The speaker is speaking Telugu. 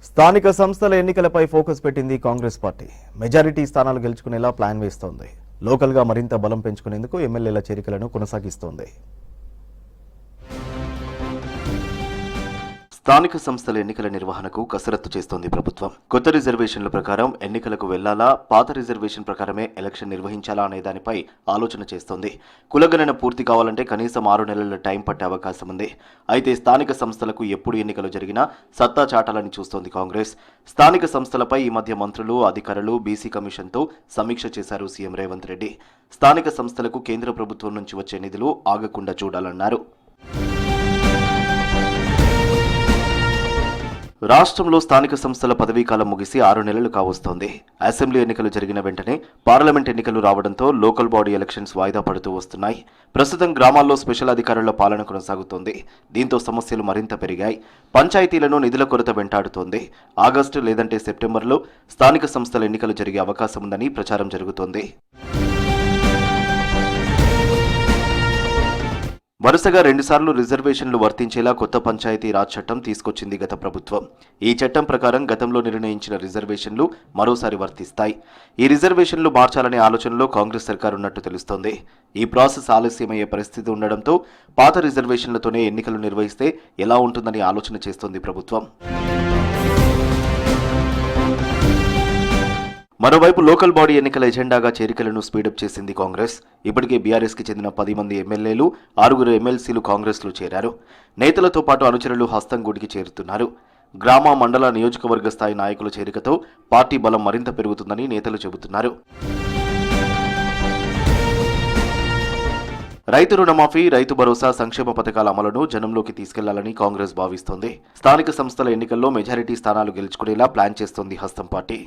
స్థానిక సంస్థల ఎన్నికలపై ఫోకస్ పెట్టింది కాంగ్రెస్ పార్టీ. మెజారిటీ స్థానాలు గెలుచుకునేలా ప్లాన్ వేస్తోంది. లోకల్గా మరింత బలం పెంచుకునేందుకు ఎమ్మెల్యేల చేరికలను కొనసాగిస్తోంది. స్థానిక సంస్థల ఎన్నికల నిర్వహణకు కసరత్తు చేస్తోంది ప్రభుత్వం. కొత్త రిజర్వేషన్ల ప్రకారం ఎన్నికలకు వెళ్లాలా, పాత రిజర్వేషన్ ప్రకారమే ఎలక్షన్ నిర్వహించాలా అనే దానిపై ఆలోచన చేస్తోంది. కులగణన పూర్తి కావాలంటే కనీసం 6 నెలల టైం పట్టే అవకాశం ఉంది. అయితే స్థానిక సంస్థలకు ఎప్పుడు ఎన్నికలు జరిగినా సత్తా చాటాలని చూస్తోంది కాంగ్రెస్. స్థానిక సంస్థలపై ఈ మధ్య మంత్రులు, అధికారులు బీసీ కమిషన్తో సమీక్ష చేశారు సీఎం రేవంత్ రెడ్డి. స్థానిక సంస్థలకు కేంద్ర ప్రభుత్వం నుంచి వచ్చే నిధులు ఆగకుండా చూడాలన్నారు. రాష్ట్రంలో స్థానిక సంస్థల పదవీకాలం ముగిసి 6 నెలలు కావస్తోంది. అసెంబ్లీ ఎన్నికలు జరిగిన వెంటనే పార్లమెంట్ ఎన్నికలు రావడంతో లోకల్ బాడీ ఎలక్షన్స్ వాయిదా పడుతూ వస్తున్నాయి. ప్రస్తుతం గ్రామాల్లో స్పెషల్ అధికారుల పాలన కొనసాగుతోంది. దీంతో సమస్యలు మరింత పెరిగాయి. పంచాయతీలను నిధుల కొరత వెంటాడుతోంది. ఆగస్టు లేదంటే సెప్టెంబర్లో స్థానిక సంస్థల ఎన్నికలు జరిగే అవకాశం ఉందని ప్రచారం జరుగుతోంది. వరుసగా 2 సార్లు రిజర్వేషన్లు వర్తించేలా కొత్త పంచాయతీ రాజ్ చట్టం తీసుకొచ్చింది గత ప్రభుత్వం. ఈ చట్టం ప్రకారం గతంలో నిర్ణయించిన రిజర్వేషన్లు మరోసారి వర్తిస్తాయి. ఈ రిజర్వేషన్లు మార్చాలనే ఆలోచనలో కాంగ్రెస్ సర్కార్ ఉన్నట్టు తెలుస్తోంది. ఈ ప్రాసెస్ ఆలస్యమయ్యే పరిస్థితి ఉండడంతో పాత రిజర్వేషన్లతోనే ఎన్నికలు నిర్వహిస్తే ఎలా ఉంటుందని ఆలోచన చేస్తోంది ప్రభుత్వం. మరోవైపు లోకల్ బాడీ ఎన్నికల ఎజెండాగా చేరికలను స్పీడప్ చేసింది కాంగ్రెస్. ఇప్పటికే బీఆర్ఎస్కి చెందిన 10 మంది ఎమ్మెల్యేలు, 6 ఎమ్మెల్సీలు కాంగ్రెస్లో చేరారు. నేతలతో పాటు అనుచరులు హస్తం గూటికి చేరుతున్నారు. గ్రామ, మండల, నియోజకవర్గ స్థాయి నాయకుల చేరికతో పార్టీ బలం మరింత పెరుగుతుందని నేతలు చెబుతున్నారు. రైతు రుణమాఫీ, రైతు భరోసా, సంక్షేమ పథకాల అమలును జనంలోకి తీసుకెళ్లాలని కాంగ్రెస్ భావిస్తోంది. స్థానిక సంస్థల ఎన్నికల్లో మెజారిటీ స్థానాలు గెలుచుకునేలా ప్లాన్ చేస్తోంది హస్తం పార్టీ.